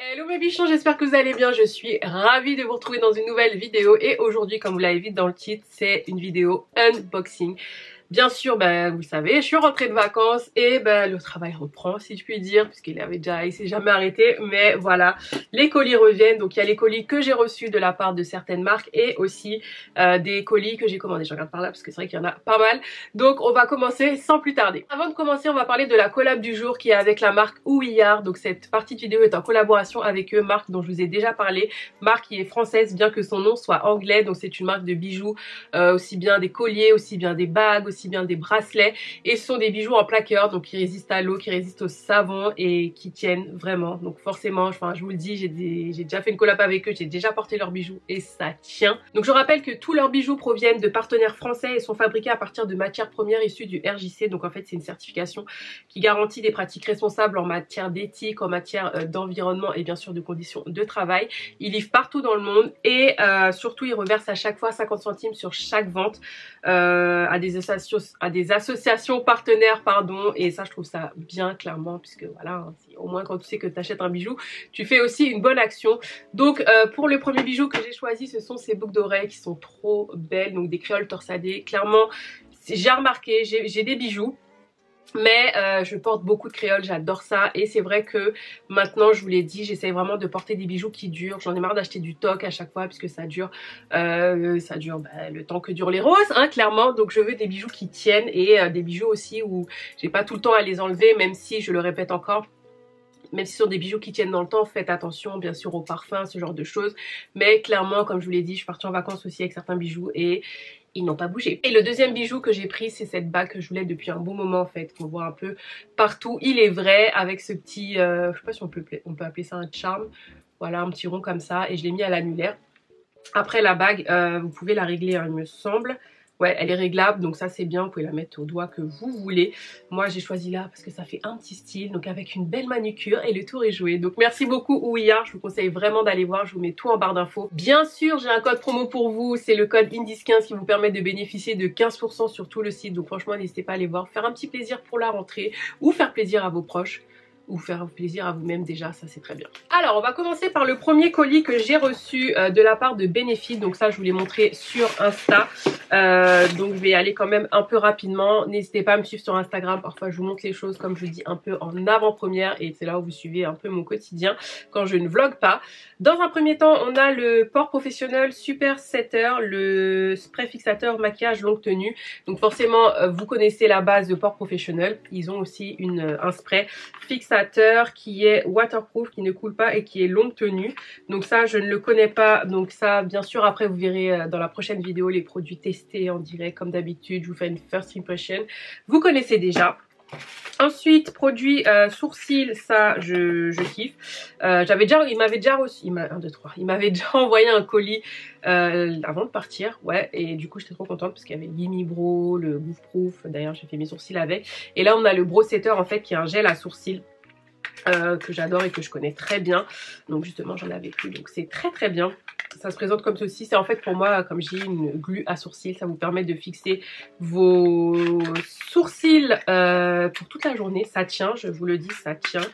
Hello mes bichons, j'espère que vous allez bien, je suis ravie de vous retrouver dans une nouvelle vidéo et aujourd'hui, comme vous l'avez vu dans le titre, c'est une vidéo unboxing. Bien sûr, vous le savez, je suis rentrée de vacances et le travail reprend, si je puis dire, puisqu'il s'est jamais arrêté. Mais voilà, les colis reviennent. Donc il y a les colis que j'ai reçus de la part de certaines marques et aussi des colis que j'ai commandés. Je regarde par là parce que c'est vrai qu'il y en a pas mal. Donc on va commencer sans plus tarder. Avant de commencer, on va parler de la collab du jour qui est avec la marque Ouillard. Donc cette partie de vidéo est en collaboration avec eux, marque dont je vous ai déjà parlé, marque qui est française bien que son nom soit anglais. Donc c'est une marque de bijoux, aussi bien des colliers, aussi bien des bagues, aussi bien des bracelets, et ce sont des bijoux en plaqueur, donc qui résistent à l'eau, qui résistent au savon et qui tiennent vraiment. Donc forcément, enfin je vous le dis, j'ai déjà fait une collab avec eux, j'ai déjà porté leurs bijoux et ça tient. Donc je rappelle que tous leurs bijoux proviennent de partenaires français et sont fabriqués à partir de matières premières issues du RJC. Donc en fait c'est une certification qui garantit des pratiques responsables en matière d'éthique, en matière d'environnement et bien sûr de conditions de travail. Ils livrent partout dans le monde et surtout ils reversent à chaque fois 50 centimes sur chaque vente à des associations partenaires, pardon, et ça je trouve ça bien clairement, puisque voilà, hein, au moins quand tu sais que tu achètes un bijou, tu fais aussi une bonne action. Donc pour le premier bijou que j'ai choisi, ce sont ces boucles d'oreilles qui sont trop belles, donc des créoles torsadées. Clairement, j'ai remarqué, j'ai des bijoux, mais je porte beaucoup de créoles, j'adore ça, et c'est vrai que maintenant, je vous l'ai dit, j'essaye vraiment de porter des bijoux qui durent. J'en ai marre d'acheter du toc à chaque fois puisque ça dure le temps que durent les roses, hein, clairement. Donc je veux des bijoux qui tiennent et des bijoux aussi où j'ai pas tout le temps à les enlever, même si, je le répète encore, même si ce sont des bijoux qui tiennent dans le temps, faites attention bien sûr au parfum, ce genre de choses. Mais clairement, comme je vous l'ai dit, je suis partie en vacances aussi avec certains bijoux et ils n'ont pas bougé. Et le deuxième bijou que j'ai pris, c'est cette bague que je voulais depuis un bon moment en fait, qu'on voit un peu partout. Il est vrai, avec ce petit, je sais pas si on peut appeler ça un charme. Voilà, un petit rond comme ça, et je l'ai mis à l'annulaire. Après la bague, vous pouvez la régler, hein, il me semble. Ouais, elle est réglable, donc ça c'est bien, vous pouvez la mettre au doigt que vous voulez. Moi j'ai choisi là parce que ça fait un petit style, donc avec une belle manucure et le tour est joué. Donc merci beaucoup Ouillard, je vous conseille vraiment d'aller voir, je vous mets tout en barre d'infos. Bien sûr j'ai un code promo pour vous, c'est le code INDIS15 qui vous permet de bénéficier de 15% sur tout le site. Donc franchement n'hésitez pas à aller voir, faire un petit plaisir pour la rentrée ou faire plaisir à vos proches. Ou faire plaisir à vous-même déjà, ça c'est très bien. Alors on va commencer par le premier colis que j'ai reçu de la part de Benefit. Donc ça je vous l'ai montré sur Insta. Donc je vais aller quand même un peu rapidement. N'hésitez pas à me suivre sur Instagram, parfois je vous montre les choses comme je dis un peu en avant-première. Et c'est là où vous suivez un peu mon quotidien quand je ne vlog pas. Dans un premier temps on a le Pore Professionnel Super Setter, le spray fixateur maquillage longue tenue. Donc forcément vous connaissez la base de Pore Professionnel. Ils ont aussi un spray fixateur qui est waterproof, qui ne coule pas et qui est longue tenue. Donc ça je ne le connais pas, donc ça bien sûr après vous verrez dans la prochaine vidéo les produits testés en direct comme d'habitude. Je vous fais une first impression, vous connaissez déjà. Ensuite, produit sourcils, ça je kiffe. Il m'avait déjà reçu, il m'avait déjà envoyé un colis avant de partir, ouais, et du coup j'étais trop contente parce qu'il y avait le Gimme Bro, le Goof Proof, d'ailleurs j'ai fait mes sourcils avec. Et là on a le Brow Setter en fait qui est un gel à sourcils. Que j'adore et que je connais très bien, donc justement j'en avais plus, donc c'est très très bien. Ça se présente comme ceci, c'est en fait pour moi comme j'ai une glue à sourcils, ça vous permet de fixer vos sourcils pour toute la journée, ça tient, je vous le dis, ça tient.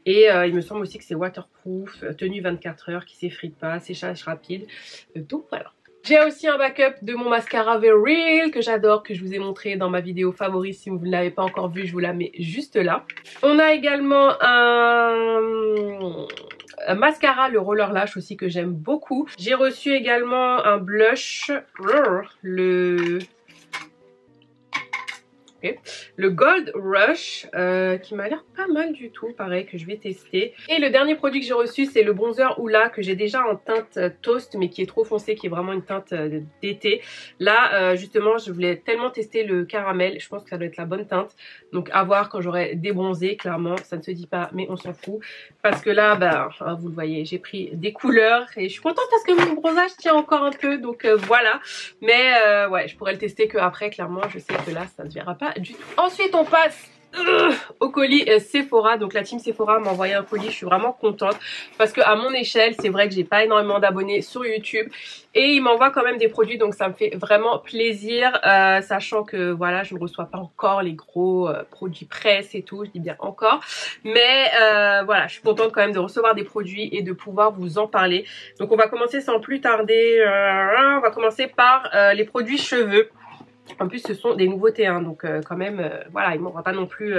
Et il me semble aussi que c'est waterproof, tenue 24 heures, qui s'effrite pas, séchage rapide, donc voilà. J'ai aussi un backup de mon mascara Very Real que j'adore, que je vous ai montré dans ma vidéo favorite. Si vous ne l'avez pas encore vu, je vous la mets juste là. On a également un mascara, le Roller Lash aussi, que j'aime beaucoup. J'ai reçu également un blush, le Gold Rush qui m'a l'air pas mal du tout, pareil, que je vais tester. Et le dernier produit que j'ai reçu, c'est le bronzer Hoola que j'ai déjà en teinte toast mais qui est trop foncé, qui est vraiment une teinte d'été. Là justement je voulais tellement tester le caramel, je pense que ça doit être la bonne teinte, donc à voir quand j'aurai débronzé. Clairement ça ne se dit pas mais on s'en fout, parce que là vous le voyez, j'ai pris des couleurs et je suis contente parce que mon bronzage tient encore un peu, donc voilà. Mais ouais, je pourrais le tester que après, clairement je sais que là ça ne se verra pas du tout. Ensuite on passe au colis Sephora. Donc la team Sephora m'a envoyé un colis, je suis vraiment contente parce que à mon échelle c'est vrai que j'ai pas énormément d'abonnés sur YouTube et ils m'envoient quand même des produits, donc ça me fait vraiment plaisir, sachant que voilà, je ne reçois pas encore les gros produits presse et tout, je dis bien encore, mais voilà, je suis contente quand même de recevoir des produits et de pouvoir vous en parler. Donc on va commencer sans plus tarder, on va commencer par les produits cheveux. En plus ce sont des nouveautés hein, donc quand même voilà, il m'envoie pas non plus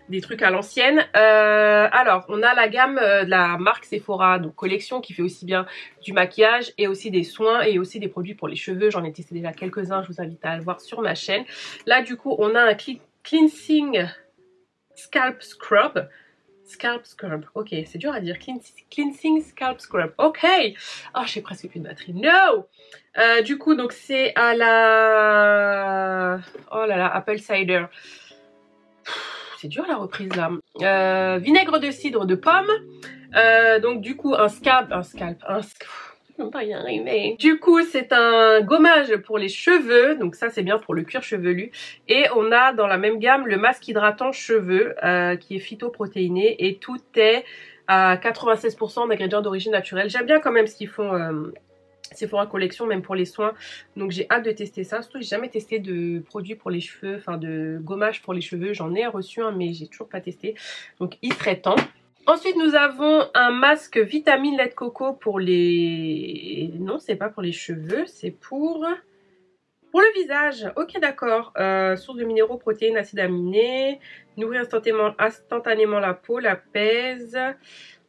des trucs à l'ancienne. Alors on a la gamme de la marque Sephora, donc collection, qui fait aussi bien du maquillage et aussi des soins et aussi des produits pour les cheveux. J'en ai testé déjà quelques-uns, je vous invite à le voir sur ma chaîne. Là du coup on a un cleansing scalp scrub. Scalp scrub, ok, c'est dur à dire. Cleansing scalp scrub, ok. Oh, j'ai presque plus de batterie. No. Du coup, donc c'est à la... Oh là là, apple cider. C'est dur la reprise là. Vinaigre de cidre de pomme. Donc du coup, Du coup, c'est un gommage pour les cheveux, donc ça c'est bien pour le cuir chevelu. Et on a dans la même gamme le masque hydratant cheveux qui est phytoprotéiné et tout est à 96% d'ingrédients d'origine naturelle. J'aime bien quand même ce qu'ils font. C'est pour la collection, même pour les soins. Donc j'ai hâte de tester ça. Surtout j'ai jamais testé de produits pour les cheveux, enfin de gommage pour les cheveux. J'en ai reçu un mais j'ai toujours pas testé. Donc il serait temps. Ensuite nous avons un masque vitamine lait de coco pour les... Non, c'est pas pour les cheveux, c'est pour le visage. Ok, d'accord. Source de minéraux, protéines, acides aminés. Nourrit instantanément la peau, l'apaise.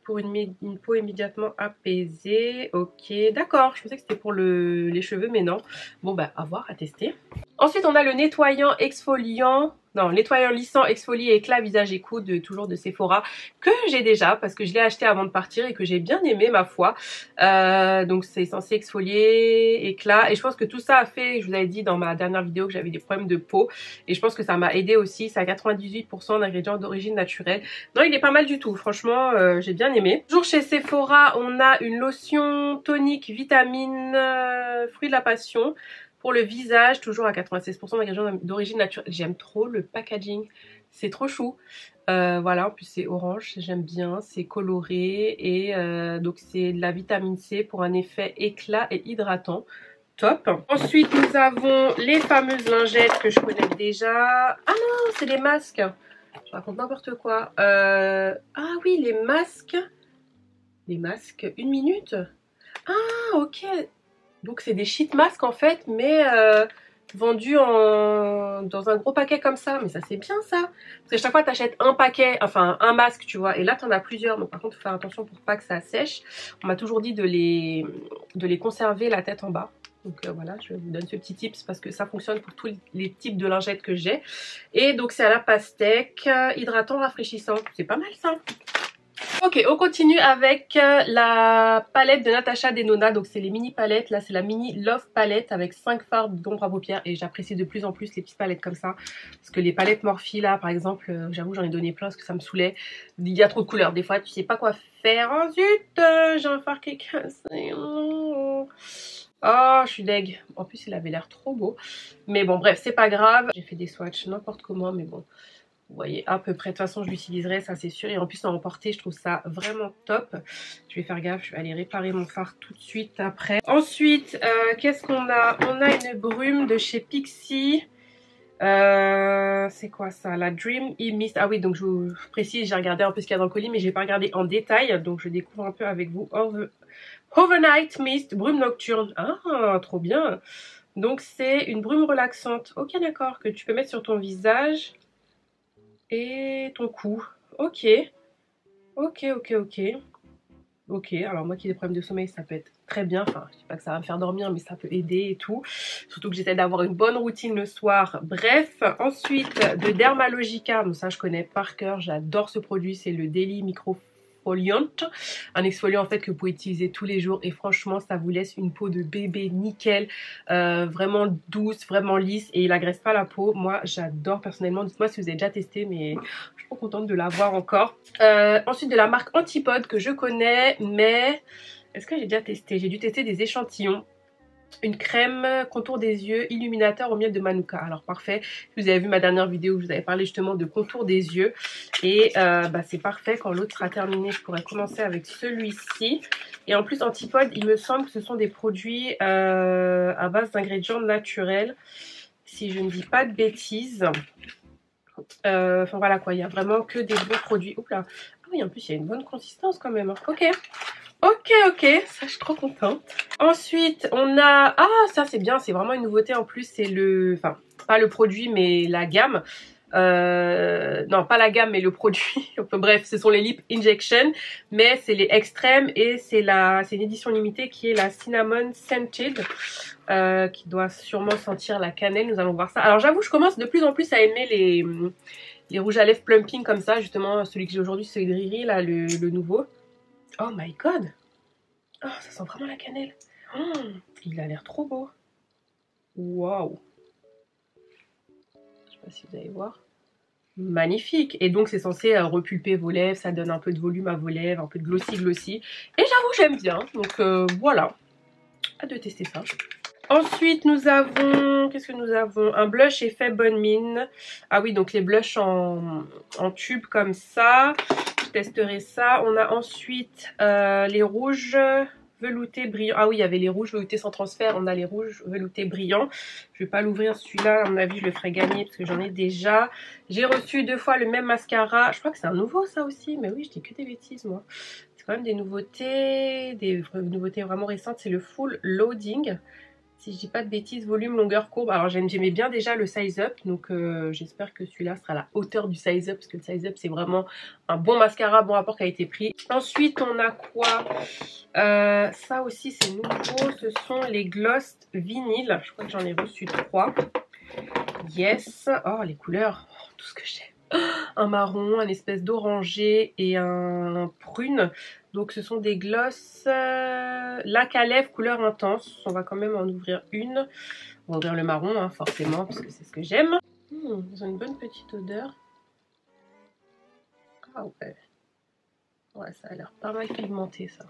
Pour une peau immédiatement apaisée. Ok, d'accord. Je pensais que c'était pour les cheveux, mais non. Bon, bah, à voir, à tester. Ensuite, on a le nettoyant exfoliant. Non, nettoyant lissant, exfolie et éclat visage et coude, toujours de Sephora, que j'ai déjà parce que je l'ai acheté avant de partir et que j'ai bien aimé ma foi. Donc c'est censé exfolier, éclat, et je pense que tout ça a fait, je vous avais dit dans ma dernière vidéo que j'avais des problèmes de peau, et je pense que ça m'a aidé aussi. C'est à 98% d'ingrédients d'origine naturelle. Non, il est pas mal du tout, franchement, j'ai bien aimé. Toujours chez Sephora, on a une lotion tonique vitamine fruit de la passion. Pour le visage, toujours à 96% d'ingrédients d'origine naturelle. J'aime trop le packaging, c'est trop chou. Voilà, en plus c'est orange, j'aime bien, c'est coloré et donc c'est de la vitamine C pour un effet éclat et hydratant. Top. Ensuite, nous avons les fameuses lingettes que je connais déjà. Ah non, c'est des masques. Je raconte n'importe quoi. Ah oui, les masques. Les masques, 1 minute. Ah, ok. Donc c'est des sheet masks en fait, mais vendus dans un gros paquet comme ça. Mais ça c'est bien ça. Parce que chaque fois t'achètes un paquet, enfin un masque tu vois, et là t'en as plusieurs. Donc par contre faut faire attention pour pas que ça sèche. On m'a toujours dit de les conserver la tête en bas. Donc voilà, je vous donne ce petit tips parce que ça fonctionne pour tous les types de lingettes que j'ai. Et donc c'est à la pastèque, hydratant, rafraîchissant. C'est pas mal ça. Ok, on continue avec la palette de Natasha Denona. Donc c'est les mini palettes. Là c'est la mini Love palette avec 5 fards d'ombre à paupières. Et j'apprécie de plus en plus les petites palettes comme ça. Parce que les palettes Morphe là par exemple, j'avoue j'en ai donné plein parce que ça me saoulait. Il y a trop de couleurs. Des fois tu sais pas quoi faire. Oh zut, j'ai un fard qui est cassé. Oh, je suis deg. En plus il avait l'air trop beau. Mais bon bref, c'est pas grave. J'ai fait des swatchs n'importe comment, mais bon. Vous voyez à peu près, de toute façon je l'utiliserai, ça c'est sûr. Et en plus en emporter, je trouve ça vraiment top. Je vais faire gaffe, je vais aller réparer mon fard tout de suite après. Ensuite, qu'est-ce qu'on a? On a une brume de chez Pixi. C'est quoi ça? La Dream E-Mist. Ah oui, donc je vous précise, j'ai regardé un peu ce qu'il y a dans le colis, mais j'ai pas regardé en détail. Donc je découvre un peu avec vous. Overnight Mist, brume nocturne. Ah, trop bien. Donc c'est une brume relaxante. Ok, d'accord, que tu peux mettre sur ton visage et ton cou. Ok, ok, ok, ok. Ok, alors moi qui ai des problèmes de sommeil, ça peut être très bien. Enfin, je dis pas que ça va me faire dormir, mais ça peut aider et tout. Surtout que j'essaie d'avoir une bonne routine le soir. Bref, ensuite, de Dermalogica. Bon, ça, je connais par cœur. J'adore ce produit. C'est le Daily Micro Exfoliant, un exfoliant en fait que vous pouvez utiliser tous les jours et franchement ça vous laisse une peau de bébé nickel, vraiment douce, vraiment lisse et il agresse pas la peau. Moi j'adore personnellement, dites-moi si vous avez déjà testé, mais je suis trop contente de l'avoir encore. Ensuite de la marque Antipode que je connais, mais est-ce que j'ai déjà testé? J'ai dû tester des échantillons. une crème contour des yeux illuminateur au miel de Manuka. Alors parfait, vous avez vu ma dernière vidéo où je vous avais parlé justement de contour des yeux. Et c'est parfait, quand l'autre sera terminé, je pourrais commencer avec celui-ci. Et en plus Antipode, il me semble que ce sont des produits à base d'ingrédients naturels. Si je ne dis pas de bêtises. Enfin voilà quoi, il y a vraiment que des bons produits. Oups là. Ah oui, en plus il y a une bonne consistance quand même. Ok. Ok, ça je suis trop contente. Ensuite, on a... Ah, ça c'est bien, c'est vraiment une nouveauté en plus. C'est le... Enfin, pas le produit, mais la gamme. Non, pas la gamme, mais le produit. Bref, ce sont les Lip Injection. Mais c'est les extrêmes et c'est une édition limitée qui est la Cinnamon Scented. Qui doit sûrement sentir la cannelle. Nous allons voir ça. Alors j'avoue, je commence de plus en plus à aimer les rouges à lèvres plumping comme ça. Justement, celui que j'ai aujourd'hui, c'est le Riri, là, le nouveau. Oh my god! Oh, ça sent vraiment la cannelle. Oh, il a l'air trop beau. Waouh! Je sais pas si vous allez voir. Magnifique! Et donc c'est censé repulper vos lèvres, ça donne un peu de volume à vos lèvres, un peu de glossy. Et j'avoue j'aime bien, donc voilà. Hâte de tester ça. Ensuite nous avons, qu'est-ce que nous avons? Un blush effet bonne mine. Ah oui, donc les blushs en tube comme ça. Je testerai ça. On a ensuite les rouges veloutés brillants. Ah oui, il y avait les rouges veloutés sans transfert. On a les rouges veloutés brillants. Je vais pas l'ouvrir celui-là. À mon avis, je le ferai gagner parce que j'en ai déjà. J'ai reçu 2 fois le même mascara. Je crois que c'est un nouveau ça aussi. Mais oui, je dis que des bêtises moi. C'est quand même des nouveautés vraiment récentes. C'est le Full Loading. Si je dis pas de bêtises, volume, longueur, courbe. Alors j'aimais bien déjà le size up, donc j'espère que celui-là sera à la hauteur du size up, parce que le size up c'est vraiment un bon mascara, bon rapport qualité-prix. Ensuite on a quoi? Ça aussi c'est nouveau, ce sont les gloss vinyle. Je crois que j'en ai reçu 3. Yes. Oh les couleurs, oh, tout ce que j'aime. Un marron, un espèce d'orangé et un prune. Donc ce sont des gloss lac à lèvres couleur intense. On va quand même en ouvrir une. On va ouvrir le marron hein, forcément parce que c'est ce que j'aime. Ils ont une bonne petite odeur. Ah ouais. Ouais, ça a l'air pas mal pigmenté ça.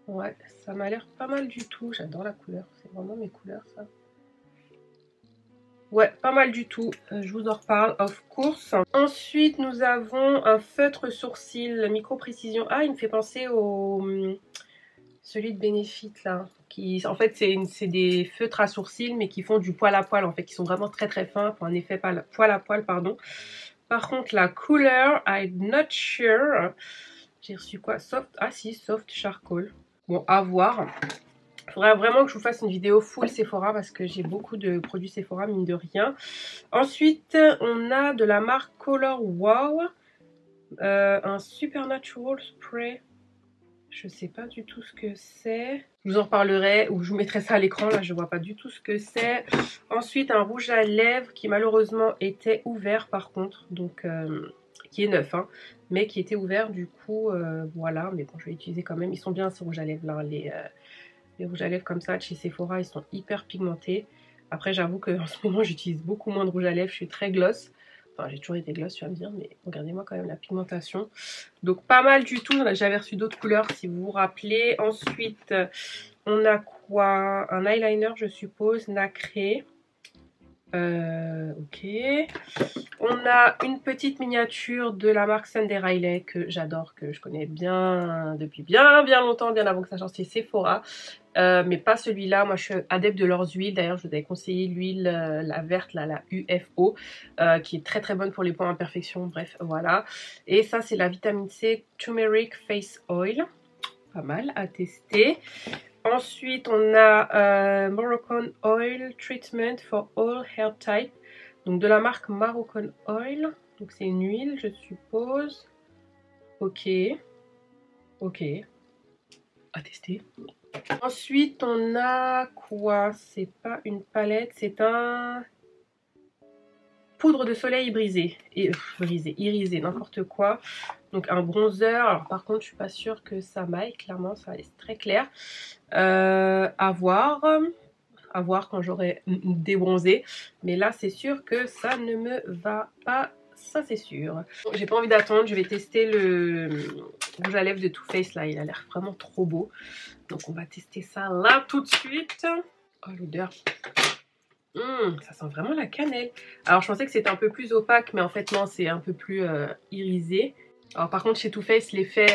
Ouais, ça m'a l'air pas mal du tout. J'adore la couleur. C'est vraiment mes couleurs ça. Ouais, pas mal du tout. Je vous en reparle, of course. Ensuite, nous avons un feutre sourcil micro précision. Ah, il me fait penser au celui de Benefit là. En fait, c'est des feutres à sourcils, mais qui font du poil à poil en fait, qui sont vraiment très très fins pour un effet poil à poil, pardon. Par contre, la couleur, I'm not sure. J'ai reçu quoi? Soft. Ah si, soft charcoal. Bon, à voir. Il faudrait vraiment que je vous fasse une vidéo full Sephora parce que j'ai beaucoup de produits Sephora, mine de rien. Ensuite, on a de la marque Color Wow. Un Supernatural Spray. Je sais pas du tout ce que c'est. Je vous en reparlerai ou je vous mettrai ça à l'écran. Là, je vois pas du tout ce que c'est. Ensuite, un rouge à lèvres qui malheureusement était ouvert par contre. Donc, qui est neuf, hein, mais qui était ouvert du coup. Voilà, mais bon, je vais utiliser quand même. Ils sont bien ces rouges à lèvres là. Les rouges à lèvres comme ça de chez Sephora, ils sont hyper pigmentés. Après, j'avoue qu'en ce moment, j'utilise beaucoup moins de rouge à lèvres. Je suis très gloss. Enfin, j'ai toujours été gloss, tu vas me dire, mais regardez-moi quand même la pigmentation. Donc, pas mal du tout. J'avais reçu d'autres couleurs, si vous vous rappelez. Ensuite, on a quoi? Un eyeliner, je suppose, nacré. Ok. On a une petite miniature de la marque Sunday Riley que j'adore, que je connais bien depuis bien longtemps, bien avant que ça change chez Sephora. Mais pas celui-là. Moi, je suis adepte de leurs huiles. D'ailleurs, je vous avais conseillé l'huile, la verte, là, la UFO, qui est très très bonne pour les points d'imperfection. Bref, voilà. Et ça, c'est la vitamine C Turmeric Face Oil. Pas mal à tester. Ensuite, on a Moroccan Oil Treatment for All Hair Type. Donc, de la marque Moroccan Oil. Donc, c'est une huile, je suppose. Ok. Ok. À tester. Ensuite, on a quoi? C'est pas une palette, c'est un poudre de soleil brisé. Irisé, n'importe quoi. Donc un bronzer. Alors par contre, je suis pas sûre que ça m'aille. Clairement, ça est très clair. À voir quand j'aurai débronzé. Mais là, c'est sûr que ça ne me va pas ça c'est sûr. Bon, j'ai pas envie d'attendre, je vais tester le rouge à lèvres de Too Faced là, il a l'air vraiment trop beau. Donc on va tester ça là tout de suite. Oh l'odeur. Ça sent vraiment la cannelle. Alors je pensais que c'était un peu plus opaque, mais en fait non, c'est un peu plus irisé. Alors par contre chez Too Faced, l'effet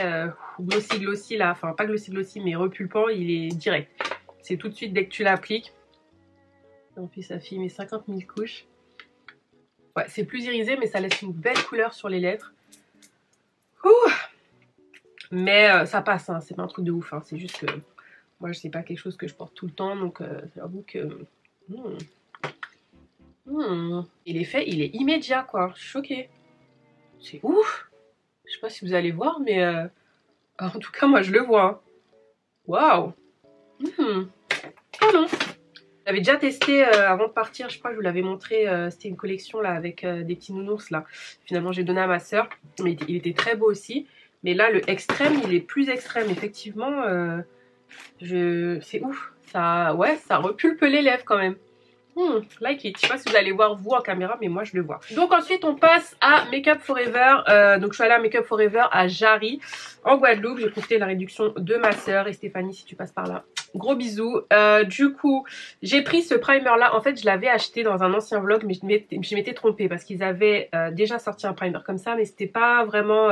glossy là, enfin pas glossy mais repulpant, il est direct. C'est tout de suite dès que tu l'appliques. En plus ça fait mes 50 000 couches. Ouais, c'est plus irisé mais ça laisse une belle couleur sur les lèvres. Ouh, mais ça passe, hein, c'est pas un truc de ouf, hein, c'est juste que moi c'est pas quelque chose que je porte tout le temps, donc j'avoue que... Et l'effet il est immédiat quoi, je suis choquée. C'est ouf. Je sais pas si vous allez voir mais en tout cas moi je le vois. Waouh. Oh non. J'avais déjà testé avant de partir, je crois que je vous l'avais montré, c'était une collection là avec des petits nounours là. Finalement j'ai donné à ma soeur, mais il était très beau aussi. Mais là le extrême il est plus extrême, effectivement c'est ouf. Ça, ouais, ça repulpe les lèvres quand même. Like it. Je sais pas si vous allez voir vous en caméra, mais moi je le vois. Donc ensuite on passe à Make Up For Ever. Donc je suis allée à Make Up For Ever à Jarry en Guadeloupe. J'ai profité de la réduction de ma soeur. Et Stéphanie, si tu passes par là, gros bisous. Du coup j'ai pris ce primer là. En fait je l'avais acheté dans un ancien vlog, mais je m'étais trompée parce qu'ils avaient déjà sorti un primer comme ça, mais c'était pas vraiment...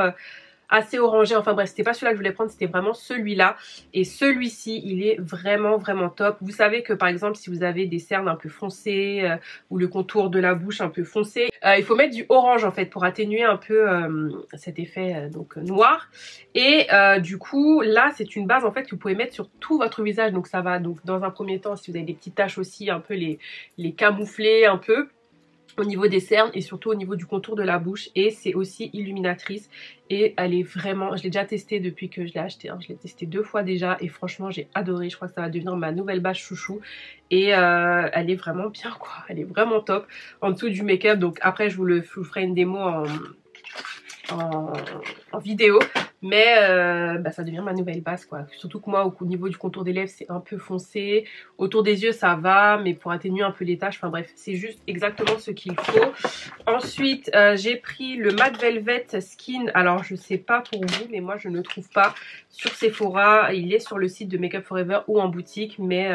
assez orangé, enfin bref c'était pas celui-là que je voulais prendre, c'était vraiment celui-là. Et celui-ci il est vraiment top. Vous savez que par exemple si vous avez des cernes un peu foncées ou le contour de la bouche un peu foncé, il faut mettre du orange en fait pour atténuer un peu cet effet donc noir. Et du coup là c'est une base en fait que vous pouvez mettre sur tout votre visage, donc ça va donc dans un premier temps si vous avez des petites taches aussi un peu les camoufler un peu au niveau des cernes et surtout au niveau du contour de la bouche. Et c'est aussi illuminatrice et elle est vraiment, je l'ai déjà testé depuis que je l'ai acheté, hein. Je l'ai testé 2 fois déjà et franchement j'ai adoré. Je crois que ça va devenir ma nouvelle base chouchou et elle est vraiment bien quoi, elle est vraiment top. En dessous du make-up, donc après je vous ferai une démo en vidéo, mais ça devient ma nouvelle base quoi. Surtout que moi au niveau du contour des lèvres c'est un peu foncé, autour des yeux ça va, mais pour atténuer un peu les taches, enfin bref c'est juste exactement ce qu'il faut. Ensuite j'ai pris le Matte Velvet Skin. Alors je sais pas pour vous mais moi je ne trouve pas sur Sephora, il est sur le site de Make Up For Ever ou en boutique, mais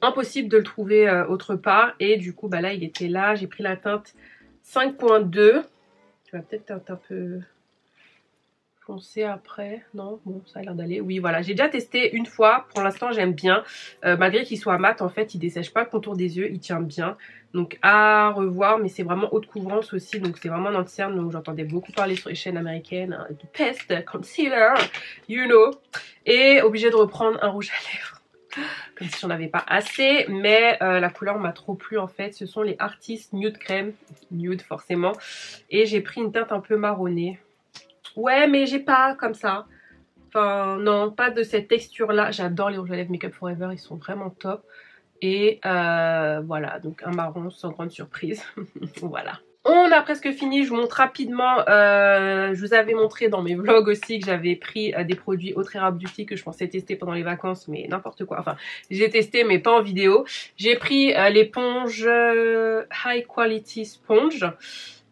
impossible de le trouver autre part. Et du coup bah là il était là, j'ai pris la teinte 5.2. Tu vas peut-être être un peu foncé après. Non, bon, ça a l'air d'aller. Oui, voilà. J'ai déjà testé une fois. Pour l'instant, j'aime bien. Malgré qu'il soit mat, en fait, il dessèche pas le contour des yeux. Il tient bien. Donc, à revoir. Mais c'est vraiment haute couvrance aussi. Donc, c'est vraiment un anti-cerne. Donc, j'entendais beaucoup parler sur les chaînes américaines. Hein, du Pest Concealer, you know. Et obligée de reprendre un rouge à lèvres. Comme si j'en avais pas assez, mais la couleur m'a trop plu en fait. Ce sont les Artist Nude Crème, nude forcément, et j'ai pris une teinte un peu marronnée. Ouais, mais j'ai pas comme ça, enfin non, pas de cette texture là. J'adore les rouges à lèvres Make Up For Ever, ils sont vraiment top. Et voilà, donc un marron sans grande surprise. Voilà. On a presque fini, je vous montre rapidement, je vous avais montré dans mes vlogs aussi que j'avais pris des produits Autrera Beauty que je pensais tester pendant les vacances, mais n'importe quoi, enfin j'ai testé mais pas en vidéo. J'ai pris l'éponge High Quality Sponge,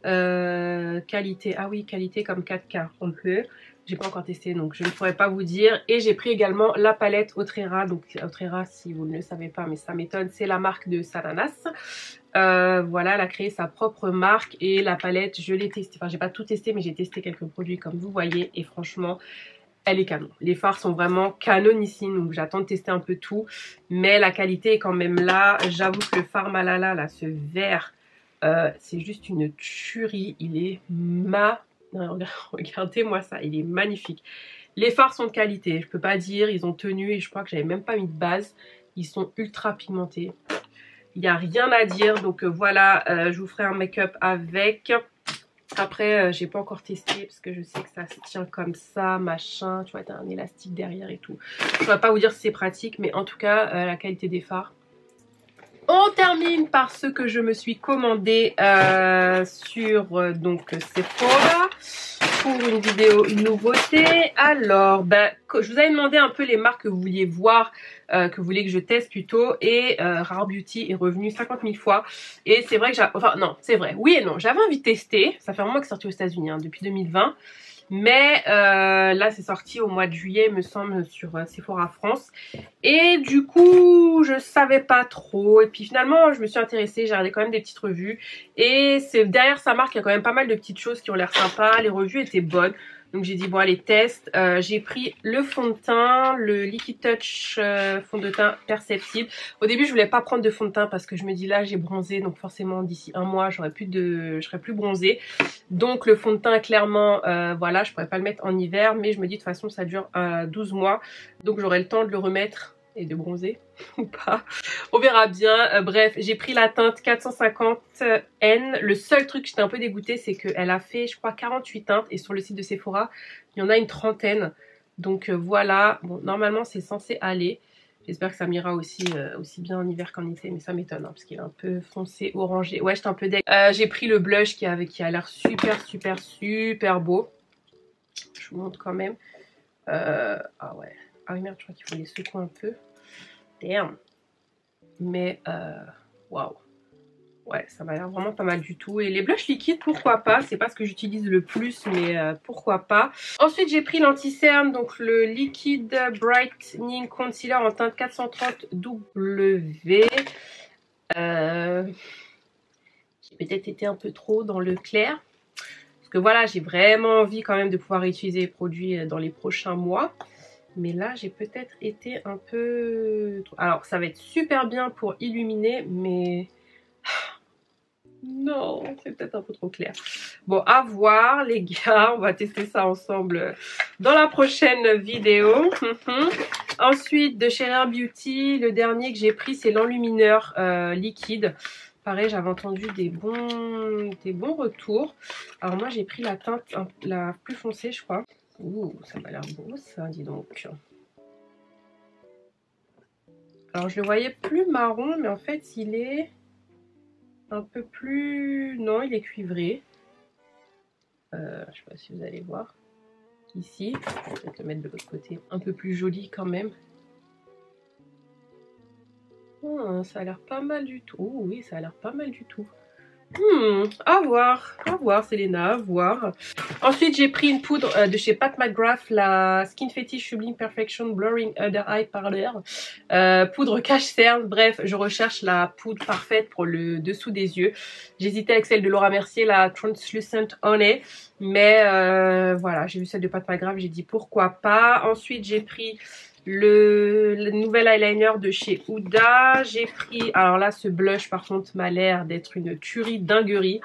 qualité, ah oui qualité comme 4K, on peut. J'ai pas encore testé donc je ne pourrais pas vous dire. Et j'ai pris également la palette Autrera. Donc Autrera, si vous ne le savez pas mais ça m'étonne, c'est la marque de Sananas. Voilà, elle a créé sa propre marque. Et la palette je l'ai testée, enfin j'ai pas tout testé mais j'ai testé quelques produits comme vous voyez. Et franchement elle est canon. Les fards sont vraiment canonissimes, donc j'attends de tester un peu tout. Mais la qualité est quand même là. J'avoue que le fard Malala là, ce vert, c'est juste une tuerie. Il est regardez-moi ça, il est magnifique. Les fards sont de qualité, je peux pas dire, ils ont tenu et je crois que j'avais même pas mis de base. Ils sont ultra pigmentés. Il n'y a rien à dire, donc voilà, je vous ferai un make-up avec. Après, j'ai pas encore testé parce que je sais que ça se tient comme ça, machin. Tu vois, t'as un élastique derrière et tout. Je pourrais pas vous dire si c'est pratique, mais en tout cas, la qualité des fards. On termine par ce que je me suis commandé sur donc Sephora pour une vidéo, une nouveauté. Alors, je vous avais demandé un peu les marques que vous vouliez voir, que vous voulez que je teste plutôt, et Rare Beauty est revenu 50 000 fois. Et c'est vrai que c'est vrai, oui et non, j'avais envie de tester, ça fait un mois que c'est sorti aux États-Unis, hein, depuis 2020. Mais là c'est sorti au mois de juillet, me semble, sur Sephora France. Et du coup je savais pas trop. Et puis finalement je me suis intéressée, j'ai regardé quand même des petites revues. Et c'est derrière sa marque, il y a quand même pas mal de petites choses qui ont l'air sympas. Les revues étaient bonnes. Donc j'ai dit bon allez test. J'ai pris le fond de teint, le Liquid Touch fond de teint perceptible. Au début je voulais pas prendre de fond de teint parce que je me dis là j'ai bronzé, donc forcément d'ici un mois je serai plus bronzée. Donc le fond de teint clairement voilà, je pourrais pas le mettre en hiver, mais je me dis de toute façon ça dure 12 mois, donc j'aurai le temps de le remettre et de bronzer ou pas, on verra bien. Bref, j'ai pris la teinte 450N. Le seul truc que j'étais un peu dégoûtée, c'est qu'elle a fait je crois 48 teintes, et sur le site de Sephora il y en a une trentaine. Donc voilà, bon normalement c'est censé aller. J'espère que ça m'ira aussi bien en hiver qu'en été, mais ça m'étonne hein, parce qu'il est un peu foncé, orangé. Ouais, j'étais un peu deg. J'ai pris le blush qui a l'air super beau. Je vous montre quand même. Ah ouais. Ah oui merde, je crois qu'il faut les secouer un peu. Damn. Mais waouh. Ouais, ça m'a l'air vraiment pas mal du tout. Et les blushs liquides, pourquoi pas. C'est pas ce que j'utilise le plus, mais pourquoi pas. Ensuite, j'ai pris l'anti-cerne, donc le Liquid Brightening Concealer en teinte 430W. J'ai peut-être été un peu trop dans le clair. Parce que voilà, j'ai vraiment envie quand même de pouvoir utiliser les produits dans les prochains mois. Mais là, j'ai peut-être été un peu... Alors, ça va être super bien pour illuminer, mais... Non, c'est peut-être un peu trop clair. Bon, à voir les gars, on va tester ça ensemble dans la prochaine vidéo. Ensuite, de chez Rare Beauty, le dernier que j'ai pris, c'est l'enlumineur liquide. Pareil, j'avais entendu des bons retours. Alors moi, j'ai pris la teinte la plus foncée, je crois. Ouh, ça m'a l'air beau ça, dis donc. Alors, je le voyais plus marron, mais en fait, il est... un peu plus... Non, il est cuivré. Je sais pas si vous allez voir. Ici, je vais peut-être le mettre de l'autre côté. Un peu plus joli quand même. Oh, ça a l'air pas mal du tout. Oh, oui, ça a l'air pas mal du tout. À voir, Selena, à voir. Ensuite, j'ai pris une poudre de chez Pat McGrath, la Skin Fetish Sublime Perfection Blurring Under Eye Powder. Poudre cache-cerne. Bref, je recherche la poudre parfaite pour le dessous des yeux. J'hésitais avec celle de Laura Mercier, la Translucent Honey. Mais voilà, j'ai vu celle de Pat McGrath, j'ai dit pourquoi pas. Ensuite, j'ai pris... le nouvel eyeliner de chez Huda. J'ai pris, alors là ce blush par contre m'a l'air d'être une tuerie dinguerie.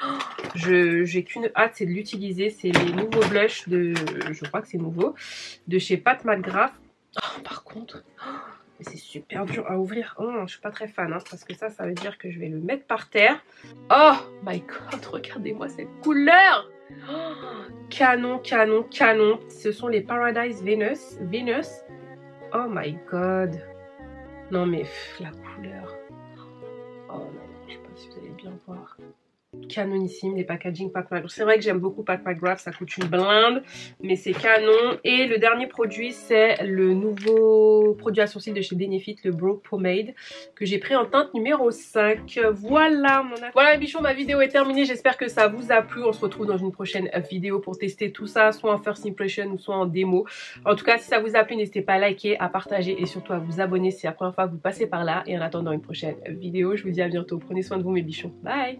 J'ai qu'une hâte, c'est de l'utiliser. C'est les nouveaux blushs de, je crois que c'est nouveau, de chez Pat McGrath. Oh, par contre, c'est super dur à ouvrir. Oh, je suis pas très fan hein, parce que ça veut dire que je vais le mettre par terre. Oh my god, regardez-moi cette couleur. Oh, canon. Ce sont les Paradise Venus. Oh my god. Non mais la couleur. Oh non, je sais pas si vous allez bien voir. Canonissime, les packaging Pat McGrath. C'est vrai que j'aime beaucoup Pat McGrath, ça coûte une blinde, mais c'est canon. Et le dernier produit, c'est le nouveau produit à sourcils de chez Benefit, le Brow Pomade, que j'ai pris en teinte numéro 5. Voilà mes bichons, ma vidéo est terminée. J'espère que ça vous a plu. On se retrouve dans une prochaine vidéo pour tester tout ça, soit en first impression ou soit en démo. En tout cas, si ça vous a plu, n'hésitez pas à liker, à partager et surtout à vous abonner si c'est la première fois que vous passez par là. Et en attendant une prochaine vidéo, je vous dis à bientôt. Prenez soin de vous mes bichons. Bye!